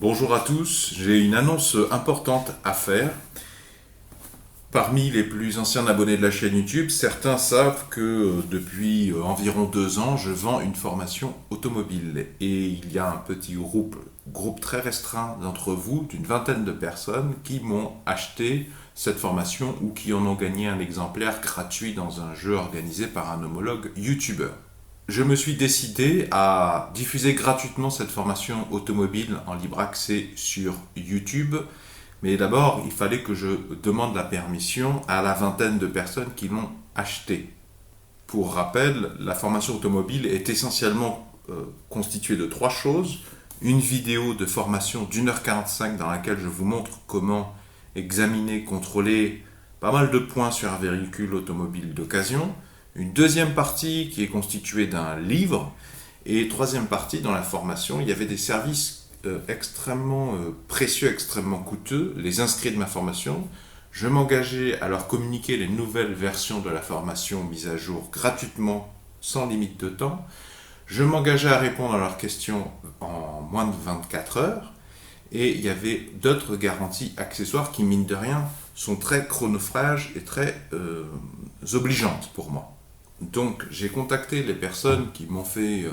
Bonjour à tous, j'ai une annonce importante à faire. Parmi les plus anciens abonnés de la chaîne YouTube, certains savent que depuis environ 2 ans, je vends une formation automobile. Et il y a un petit groupe très restreint d'entre vous, d'une vingtaine de personnes, qui m'ont acheté cette formation ou qui en ont gagné un exemplaire gratuit dans un jeu organisé par un homologue YouTuber. Je me suis décidé à diffuser gratuitement cette formation automobile en libre accès sur YouTube. Mais d'abord, il fallait que je demande la permission à la vingtaine de personnes qui l'ont achetée. Pour rappel, la formation automobile est essentiellement constituée de 3 choses. Une vidéo de formation d'1h45 dans laquelle je vous montre comment examiner, contrôler pas mal de points sur un véhicule automobile d'occasion. Une deuxième partie qui est constituée d'un livre. Et troisième partie, dans la formation, il y avait des services extrêmement précieux, extrêmement coûteux, les inscrits de ma formation. Je m'engageais à leur communiquer les nouvelles versions de la formation mises à jour gratuitement, sans limite de temps. Je m'engageais à répondre à leurs questions en moins de 24 heures. Et il y avait d'autres garanties accessoires qui, mine de rien, sont très chronophages et très obligeantes pour moi. Donc j'ai contacté les personnes qui m'ont fait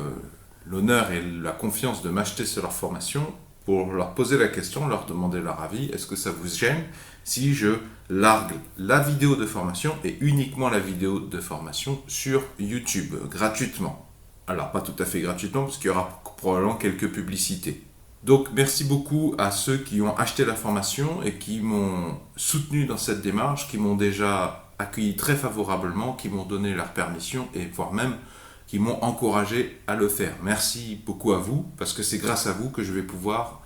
l'honneur et la confiance de m'acheter sur leur formation pour leur poser la question, leur demander leur avis. Est-ce que ça vous gêne si je largue la vidéo de formation et uniquement la vidéo de formation sur YouTube gratuitement? Alors pas tout à fait gratuitement parce qu'il y aura probablement quelques publicités. Donc merci beaucoup à ceux qui ont acheté la formation et qui m'ont soutenu dans cette démarche, qui m'ont déjà accueilli très favorablement, qui m'ont donné leur permission et voire même qui m'ont encouragé à le faire. Merci beaucoup à vous, parce que c'est grâce à vous que je vais pouvoir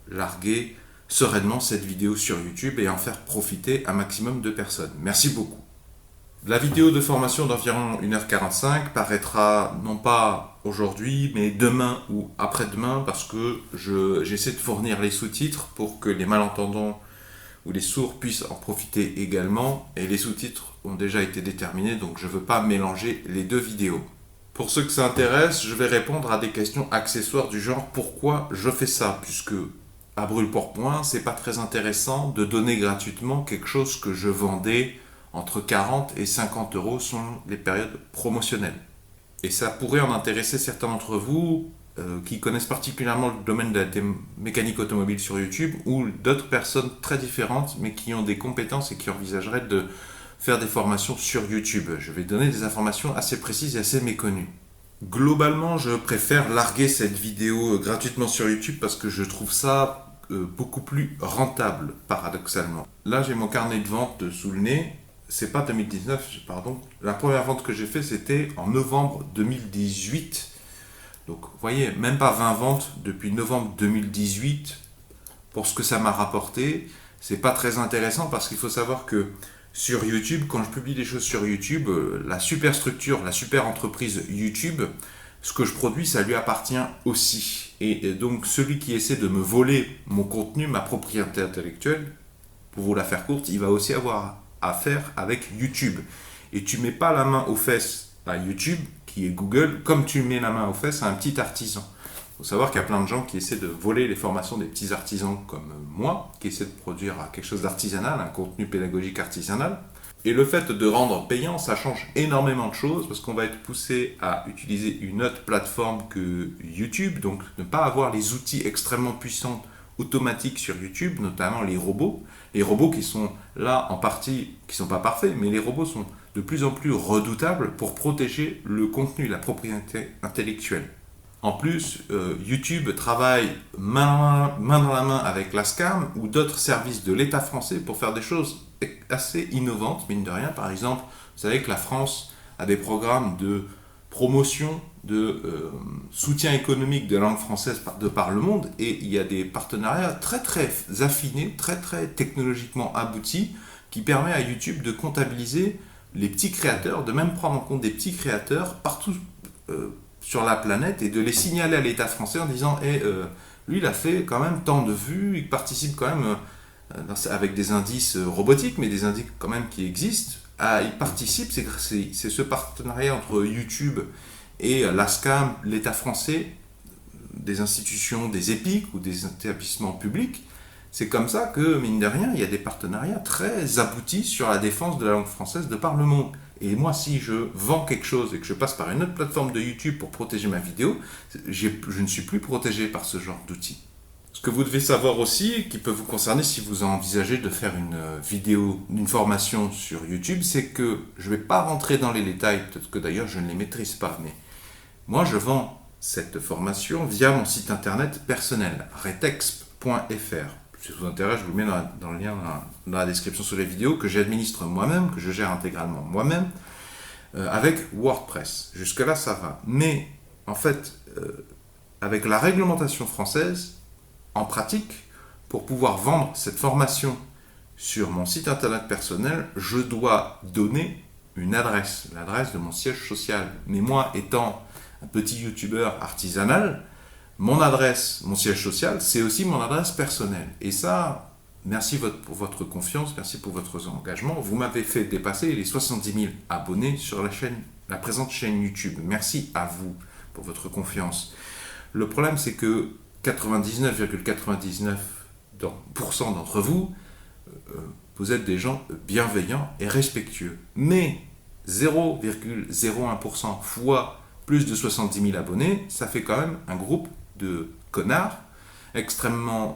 larguer sereinement cette vidéo sur YouTube et en faire profiter un maximum de personnes. Merci beaucoup. La vidéo de formation d'environ 1h45 paraîtra non pas aujourd'hui, mais demain ou après-demain, parce que j'essaie de fournir les sous-titres pour que les malentendants ou les sourds puissent en profiter également, et les sous-titres ont déjà été déterminés, donc je ne veux pas mélanger les deux vidéos. Pour ceux que ça intéresse, je vais répondre à des questions accessoires du genre pourquoi je fais ça, puisque à brûle-pourpoint, c'est pas très intéressant de donner gratuitement quelque chose que je vendais entre 40 et 50 euros selon les périodes promotionnelles. Et ça pourrait en intéresser certains d'entre vous qui connaissent particulièrement le domaine de la mécanique automobile sur YouTube ou d'autres personnes très différentes mais qui ont des compétences et qui envisageraient de faire des formations sur YouTube. Je vais donner des informations assez précises et assez méconnues. Globalement, je préfère larguer cette vidéo gratuitement sur YouTube parce que je trouve ça beaucoup plus rentable, paradoxalement. Là, j'ai mon carnet de vente sous le nez. C'est pas 2019, pardon. La première vente que j'ai faite, c'était en novembre 2018. Donc, vous voyez, même pas 20 ventes depuis novembre 2018. Pour ce que ça m'a rapporté, c'est pas très intéressant parce qu'il faut savoir que sur YouTube, quand je publie des choses sur YouTube, la superstructure, la super entreprise YouTube, ce que je produis, ça lui appartient aussi. Et donc, celui qui essaie de me voler mon contenu, ma propriété intellectuelle, pour vous la faire courte, il va aussi avoir affaire avec YouTube. Et tu mets pas la main aux fesses à YouTube, qui est Google, comme tu mets la main aux fesses à un petit artisan. Il faut savoir qu'il y a plein de gens qui essaient de voler les formations des petits artisans comme moi, qui essaient de produire quelque chose d'artisanal, un contenu pédagogique artisanal. Et le fait de rendre payant, ça change énormément de choses, parce qu'on va être poussé à utiliser une autre plateforme que YouTube, donc ne pas avoir les outils extrêmement puissants automatiques sur YouTube, notamment les robots. Les robots qui sont là en partie, qui ne sont pas parfaits, mais les robots sont de plus en plus redoutables pour protéger le contenu, la propriété intellectuelle. En plus, YouTube travaille main dans la main avec la SCAM ou d'autres services de l'État français pour faire des choses assez innovantes, mine de rien. Par exemple, vous savez que la France a des programmes de promotion, de soutien économique de la langue française de par le monde, et il y a des partenariats très très affinés, très très technologiquement aboutis, qui permet à YouTube de comptabiliser les petits créateurs, de même prendre en compte des petits créateurs partout sur la planète et de les signaler à l'État français en disant lui il a fait quand même tant de vues, il participe quand même avec des indices robotiques, mais des indices quand même qui existent. Il participe, c'est ce partenariat entre YouTube et l'ASCAM, l'État français, des institutions, des EPIC ou des établissements publics. C'est comme ça que, mine de rien, il y a des partenariats très aboutis sur la défense de la langue française de par le monde. Et moi, si je vends quelque chose et que je passe par une autre plateforme de YouTube pour protéger ma vidéo, je ne suis plus protégé par ce genre d'outils. Ce que vous devez savoir aussi, qui peut vous concerner si vous envisagez de faire une vidéo, une formation sur YouTube, c'est que je ne vais pas rentrer dans les détails, peut-être que d'ailleurs je ne les maîtrise pas, mais moi je vends cette formation via mon site internet personnel, retexp.fr. Si ça vous intéresse, je vous mets dans le lien dans la description sous la vidéo, que j'administre moi-même, que je gère intégralement moi-même, avec WordPress. Jusque-là, ça va. Mais, en fait, avec la réglementation française, en pratique, pour pouvoir vendre cette formation sur mon site internet personnel, je dois donner une adresse, l'adresse de mon siège social. Mais moi, étant un petit youtubeur artisanal, mon adresse, mon siège social, c'est aussi mon adresse personnelle. Et ça, merci pour votre confiance, merci pour votre engagement. Vous m'avez fait dépasser les 70 000 abonnés sur la présente chaîne YouTube. Merci à vous pour votre confiance. Le problème, c'est que 99,99% d'entre vous, vous êtes des gens bienveillants et respectueux. Mais 0,01% fois plus de 70 000 abonnés, ça fait quand même un groupe de connards,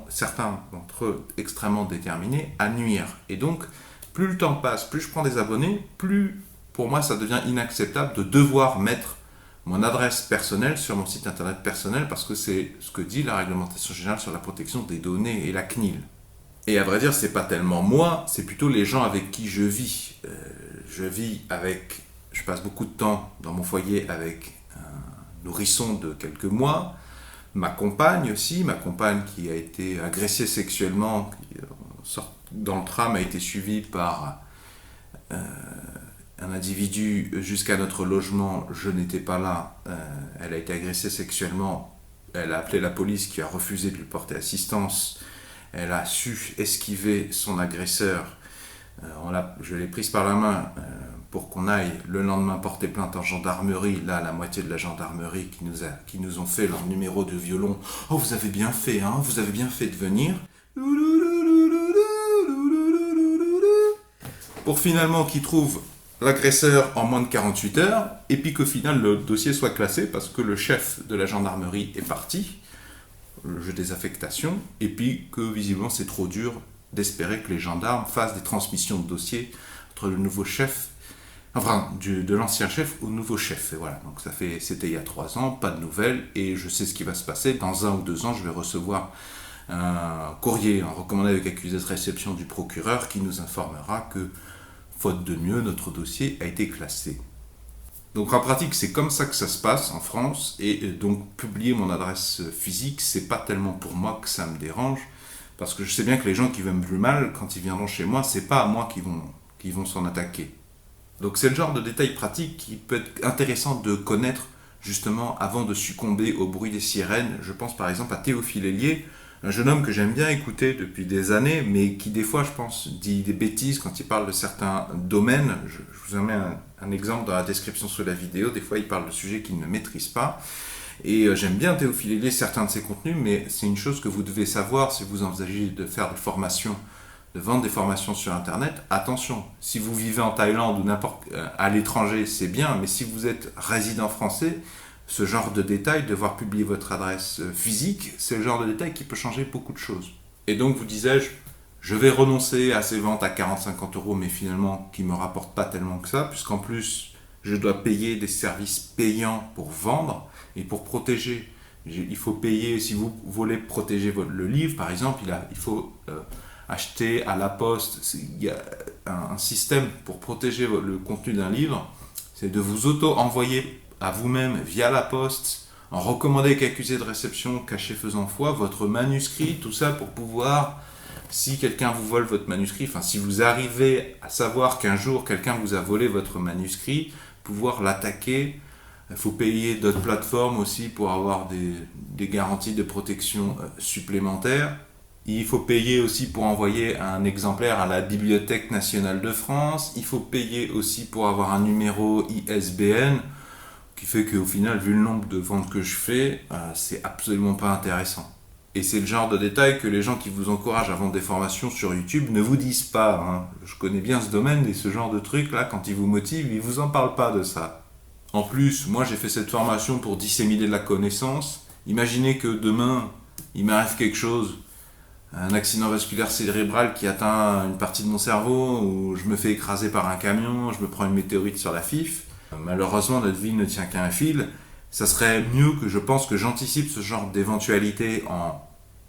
certains d'entre eux extrêmement déterminés à nuire. Et donc, plus le temps passe, plus je prends des abonnés, plus pour moi ça devient inacceptable de devoir mettre mon adresse personnelle sur mon site internet personnel, parce que c'est ce que dit la réglementation générale sur la protection des données et la CNIL. Et à vrai dire, c'est pas tellement moi, c'est plutôt les gens avec qui je vis. Je passe beaucoup de temps dans mon foyer avec un nourrisson de quelques mois, ma compagne qui a été agressée sexuellement, qui dans le tram a été suivie par un individu jusqu'à notre logement, je n'étais pas là, elle a été agressée sexuellement, elle a appelé la police qui a refusé de lui porter assistance, elle a su esquiver son agresseur, je l'ai prise par la main pour qu'on aille le lendemain porter plainte en gendarmerie, là la moitié de la gendarmerie qui nous ont fait leur numéro de violon, oh vous avez bien fait, hein, vous avez bien fait de venir, pour finalement qu'ils trouvent l'agresseur en moins de 48 heures, et puis qu'au final le dossier soit classé parce que le chef de la gendarmerie est parti, le jeu des affectations, et puis que visiblement c'est trop dur d'espérer que les gendarmes fassent des transmissions de dossiers entre le nouveau chef, de l'ancien chef au nouveau chef. Et voilà, donc c'était il y a 3 ans, pas de nouvelles, et je sais ce qui va se passer. Dans 1 ou 2 ans, je vais recevoir un courrier en recommandé avec accusé de réception du procureur qui nous informera que, faute de mieux, notre dossier a été classé. Donc en pratique, c'est comme ça que ça se passe en France, et donc publier mon adresse physique, c'est pas tellement pour moi que ça me dérange, parce que je sais bien que les gens qui veulent me mal, quand ils viendront chez moi, c'est pas à moi qui vont s'en attaquer. Donc c'est le genre de détail pratique qui peut être intéressant de connaître justement avant de succomber au bruit des sirènes. Je pense par exemple à Théophile Hélier, un jeune homme que j'aime bien écouter depuis des années, mais qui des fois, je pense, dit des bêtises quand il parle de certains domaines. Je vous en mets un exemple dans la description sous la vidéo. Des fois, il parle de sujets qu'il ne maîtrise pas. Et j'aime bien Théophile Hélier, certains de ses contenus, mais c'est une chose que vous devez savoir si vous envisagez de faire des formations, de vendre des formations sur Internet. Attention, si vous vivez en Thaïlande ou à l'étranger, c'est bien, mais si vous êtes résident français, ce genre de détail, devoir publier votre adresse physique, c'est le genre de détail qui peut changer beaucoup de choses. Et donc, vous disais-je, je vais renoncer à ces ventes à 40-50 euros, mais finalement, qui ne me rapportent pas tellement que ça, puisqu'en plus, je dois payer des services payants pour vendre et pour protéger. Il faut payer, si vous voulez protéger le livre, par exemple, il faut acheter à la poste. Il y a un système pour protéger le contenu d'un livre, c'est de vous auto-envoyer à vous-même via la poste, en recommandé avec accusé de réception, caché faisant foi, votre manuscrit, tout ça pour pouvoir, si quelqu'un vous vole votre manuscrit, enfin si vous arrivez à savoir qu'un jour quelqu'un vous a volé votre manuscrit, pouvoir l'attaquer. Il faut payer d'autres plateformes aussi pour avoir des garanties de protection supplémentaires. Il faut payer aussi pour envoyer un exemplaire à la Bibliothèque nationale de France. Il faut payer aussi pour avoir un numéro ISBN. qui fait qu'au final, vu le nombre de ventes que je fais, c'est absolument pas intéressant. Et c'est le genre de détail que les gens qui vous encouragent à vendre des formations sur YouTube ne vous disent pas, hein. Je connais bien ce domaine et ce genre de trucs là, quand ils vous motivent, ils vous en parlent pas de ça. En plus, moi j'ai fait cette formation pour disséminer de la connaissance. Imaginez que demain, il m'arrive quelque chose, un accident vasculaire cérébral qui atteint une partie de mon cerveau, ou je me fais écraser par un camion, je me prends une météorite sur la FIF. Malheureusement, notre vie ne tient qu'à un fil. Ça serait mieux que je pense que j'anticipe ce genre d'éventualité en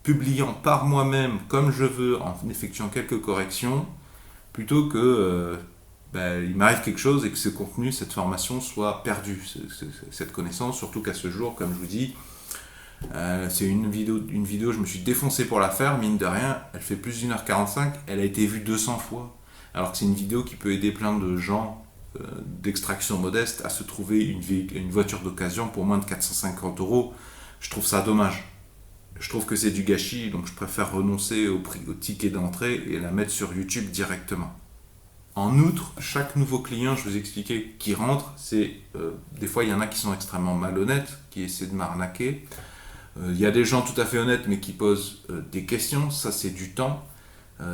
publiant par moi-même comme je veux, en effectuant quelques corrections, plutôt que il m'arrive quelque chose et que ce contenu, cette formation soit perdue, cette connaissance, surtout qu'à ce jour, comme je vous dis, c'est une vidéo, je me suis défoncé pour la faire, mine de rien, elle fait plus d'1h45, elle a été vue 200 fois, alors que c'est une vidéo qui peut aider plein de gens d'extraction modeste à se trouver une voiture d'occasion pour moins de 450 euros. Je trouve ça dommage. Je trouve que c'est du gâchis, donc je préfère renoncer au ticket d'entrée et la mettre sur YouTube directement. En outre, chaque nouveau client, je vous expliquais, qui rentre, des fois il y en a qui sont extrêmement malhonnêtes, qui essaient de m'arnaquer. Il y a des gens tout à fait honnêtes, mais qui posent des questions, ça c'est du temps.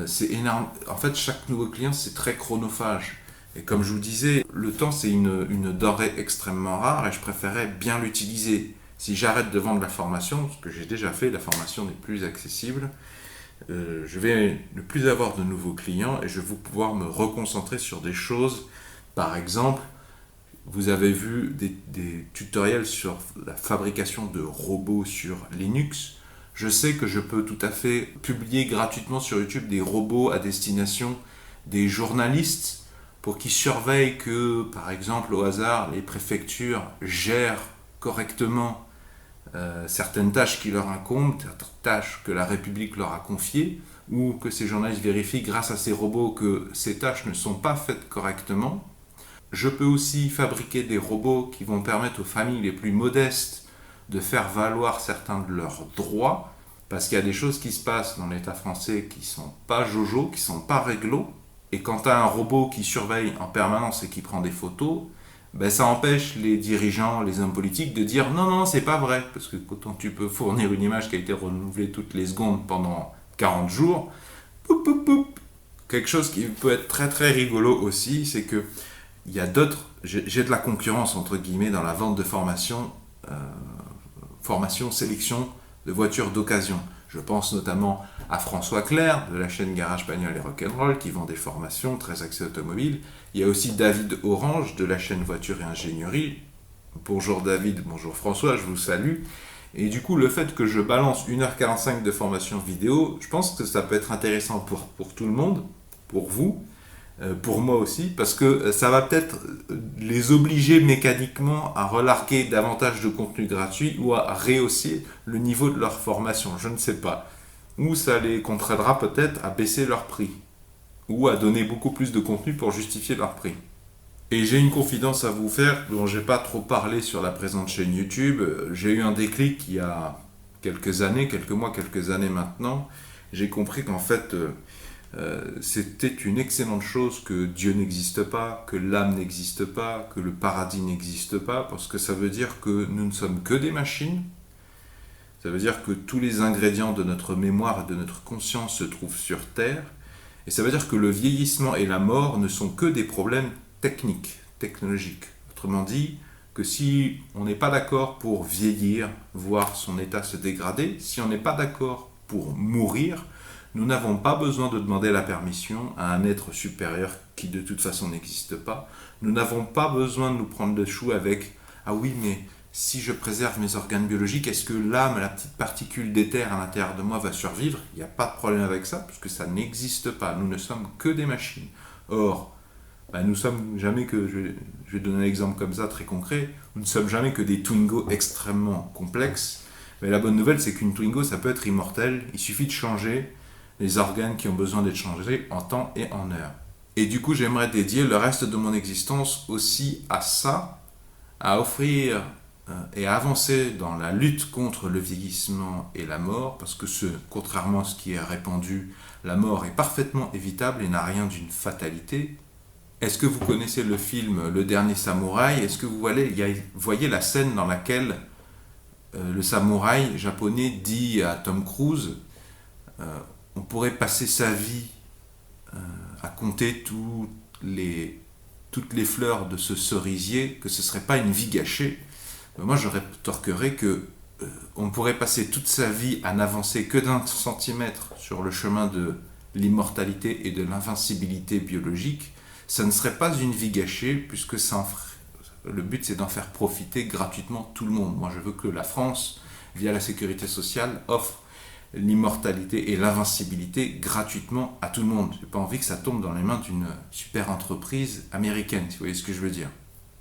C'est énorme. En fait, chaque nouveau client, c'est très chronophage. Et comme je vous disais, le temps, c'est une denrée extrêmement rare et je préférais bien l'utiliser. Si j'arrête de vendre la formation, ce que j'ai déjà fait, la formation n'est plus accessible, je vais ne plus avoir de nouveaux clients et je vais pouvoir me reconcentrer sur des choses. Par exemple, vous avez vu des tutoriels sur la fabrication de robots sur Linux. Je sais que je peux tout à fait publier gratuitement sur YouTube des robots à destination des journalistes pour qu'ils surveillent que, par exemple, au hasard, les préfectures gèrent correctement certaines tâches qui leur incombent, certaines tâches que la République leur a confiées, ou que ces journalistes vérifient grâce à ces robots que ces tâches ne sont pas faites correctement. Je peux aussi fabriquer des robots qui vont permettre aux familles les plus modestes de faire valoir certains de leurs droits, parce qu'il y a des choses qui se passent dans l'État français qui ne sont pas jojo, qui ne sont pas réglo, et quand tu as un robot qui surveille en permanence et qui prend des photos, ça empêche les dirigeants, les hommes politiques de dire non, non, c'est pas vrai. Parce que quand tu peux fournir une image qui a été renouvelée toutes les secondes pendant 40 jours, poup, poup, poup. Quelque chose qui peut être très très rigolo aussi, c'est que il y a d'autres, j'ai de la concurrence entre guillemets dans la vente de formation, sélection de voitures d'occasion. Je pense notamment à François Clerc de la chaîne Garage Bagnole et Rock'n'Roll qui vend des formations très axées automobiles. Il y a aussi David Orange de la chaîne Voiture et Ingénierie. Bonjour David, bonjour François, je vous salue. Et du coup, le fait que je balance 1h45 de formation vidéo, je pense que ça peut être intéressant pour tout le monde, pour vous, pour moi aussi, parce que ça va peut-être les obliger mécaniquement à relarguer davantage de contenu gratuit ou à rehausser le niveau de leur formation, je ne sais pas. Ou ça les contraindra peut-être à baisser leur prix, ou à donner beaucoup plus de contenu pour justifier leur prix. Et j'ai une confidence à vous faire, dont j'ai pas trop parlé sur la présente chaîne YouTube. J'ai eu un déclic il y a quelques années, quelques mois, quelques années maintenant. J'ai compris qu'en fait, c'était une excellente chose que Dieu n'existe pas, que l'âme n'existe pas, que le paradis n'existe pas, parce que ça veut dire que nous ne sommes que des machines. Ça veut dire que tous les ingrédients de notre mémoire et de notre conscience se trouvent sur Terre. Et ça veut dire que le vieillissement et la mort ne sont que des problèmes techniques, technologiques. Autrement dit, que si on n'est pas d'accord pour vieillir, voir son état se dégrader, si on n'est pas d'accord pour mourir, nous n'avons pas besoin de demander la permission à un être supérieur qui de toute façon n'existe pas. Nous n'avons pas besoin de nous prendre le chou avec « Ah oui, mais si je préserve mes organes biologiques, est-ce que l'âme, la petite particule d'éther à l'intérieur de moi va survivre ?» Il n'y a pas de problème avec ça, puisque ça n'existe pas. Nous ne sommes que des machines. Or, nous sommes jamais que, je vais donner un exemple comme ça très concret, nous ne sommes jamais que des Twingo extrêmement complexes, mais la bonne nouvelle c'est qu'une Twingo ça peut être immortel, il suffit de changer les organes qui ont besoin d'être changés en temps et en heure. Et du coup j'aimerais dédier le reste de mon existence aussi à ça, à offrir et à avancer dans la lutte contre le vieillissement et la mort, parce que contrairement à ce qui est répandu, la mort est parfaitement évitable et n'a rien d'une fatalité. Est-ce que vous connaissez le film Le Dernier Samouraï? Est-ce que vous voyez la scène dans laquelle le samouraï japonais dit à Tom Cruise, on pourrait passer sa vie à compter toutes les fleurs de ce cerisier, que ce ne serait pas une vie gâchée? Moi, je rétorquerais que on pourrait passer toute sa vie à n'avancer que d'1 centimètre sur le chemin de l'immortalité et de l'invincibilité biologique. Ça ne serait pas une vie gâchée, puisque le but c'est d'en faire profiter gratuitement tout le monde. Moi, je veux que la France, via la sécurité sociale, offre l'immortalité et l'invincibilité gratuitement à tout le monde. J'ai pas envie que ça tombe dans les mains d'une super entreprise américaine, si vous voyez ce que je veux dire.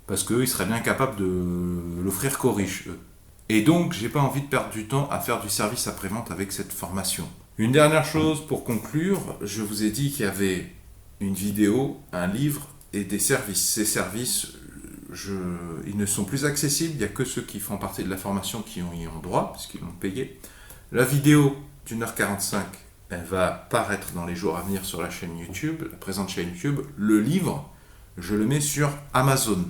Parce qu'eux, ils seraient bien capables de l'offrir qu'aux riches, eux. Et donc, j'ai pas envie de perdre du temps à faire du service après-vente avec cette formation. Une dernière chose pour conclure, je vous ai dit qu'il y avait une vidéo, un livre et des services. Ces services, ils ne sont plus accessibles, il n'y a que ceux qui font partie de la formation qui y ont droit, puisqu'ils l'ont payé. La vidéo d'1h45, elle va paraître dans les jours à venir sur la chaîne YouTube, la présente chaîne YouTube. Le livre, je le mets sur Amazon.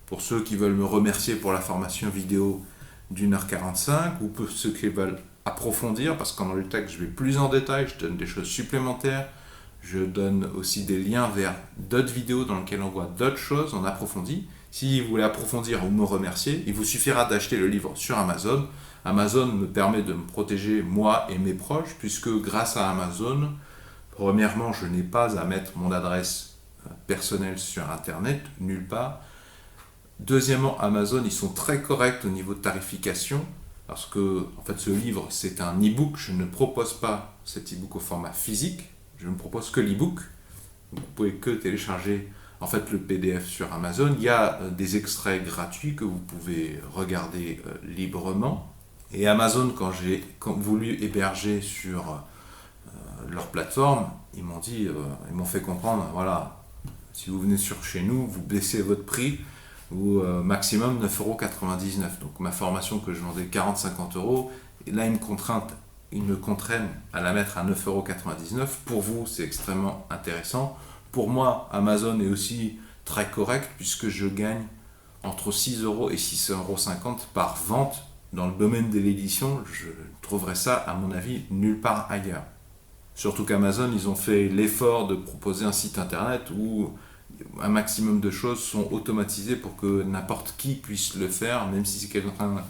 Pour ceux qui veulent me remercier pour la formation vidéo d'1h45, ou pour ceux qui veulent approfondir, parce qu'en le texte, je vais plus en détail, je donne des choses supplémentaires, je donne aussi des liens vers d'autres vidéos dans lesquelles on voit d'autres choses, on approfondit. Si vous voulez approfondir ou me remercier, il vous suffira d'acheter le livre sur Amazon. Amazon me permet de me protéger, moi et mes proches, puisque grâce à Amazon, premièrement, je n'ai pas à mettre mon adresse personnelle sur Internet, nulle part. Deuxièmement, Amazon, ils sont très corrects au niveau de tarification, parce que en fait, ce livre, c'est un e-book. Je ne propose pas cet e-book au format physique, je ne propose que l'e-book. Vous pouvez que télécharger en fait le PDF sur Amazon. Il y a des extraits gratuits que vous pouvez regarder librement. Et Amazon, quand j'ai voulu héberger sur leur plateforme, ils m'ont fait comprendre, voilà, si vous venez sur chez nous, vous baissez votre prix ou maximum 9,99 €. Donc ma formation que je vendais 40-50 €, et là ils me contraignent à la mettre à 9,99 €. Pour vous, c'est extrêmement intéressant. Pour moi, Amazon est aussi très correct, puisque je gagne entre 6 € et 6,50 € par vente. Dans le domaine de l'édition, je trouverais ça, à mon avis, nulle part ailleurs. Surtout qu'Amazon, ils ont fait l'effort de proposer un site internet où un maximum de choses sont automatisées pour que n'importe qui puisse le faire, même si c'est quelqu'un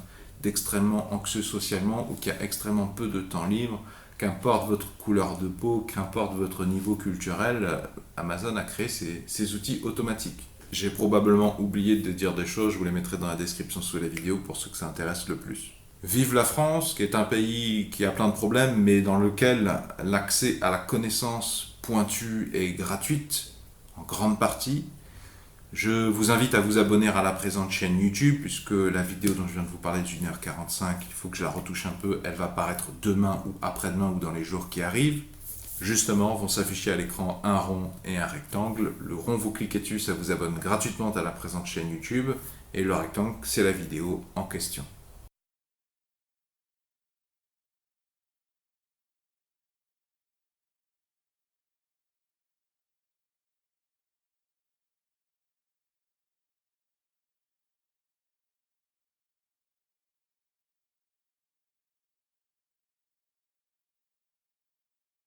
d'extrêmement anxieux socialement ou qui a extrêmement peu de temps libre. Qu'importe votre couleur de peau, qu'importe votre niveau culturel, Amazon a créé ces outils automatiques. J'ai probablement oublié de dire des choses, je vous les mettrai dans la description sous la vidéo pour ceux que ça intéresse le plus. Vive la France, qui est un pays qui a plein de problèmes, mais dans lequel l'accès à la connaissance pointue est gratuite, en grande partie. Je vous invite à vous abonner à la présente chaîne YouTube, puisque la vidéo dont je viens de vous parler d'1h45, il faut que je la retouche un peu, elle va apparaître demain ou après-demain ou dans les jours qui arrivent. Justement, vont s'afficher à l'écran un rond et un rectangle. Le rond, vous cliquez dessus, ça vous abonne gratuitement à la présente chaîne YouTube, et le rectangle, c'est la vidéo en question.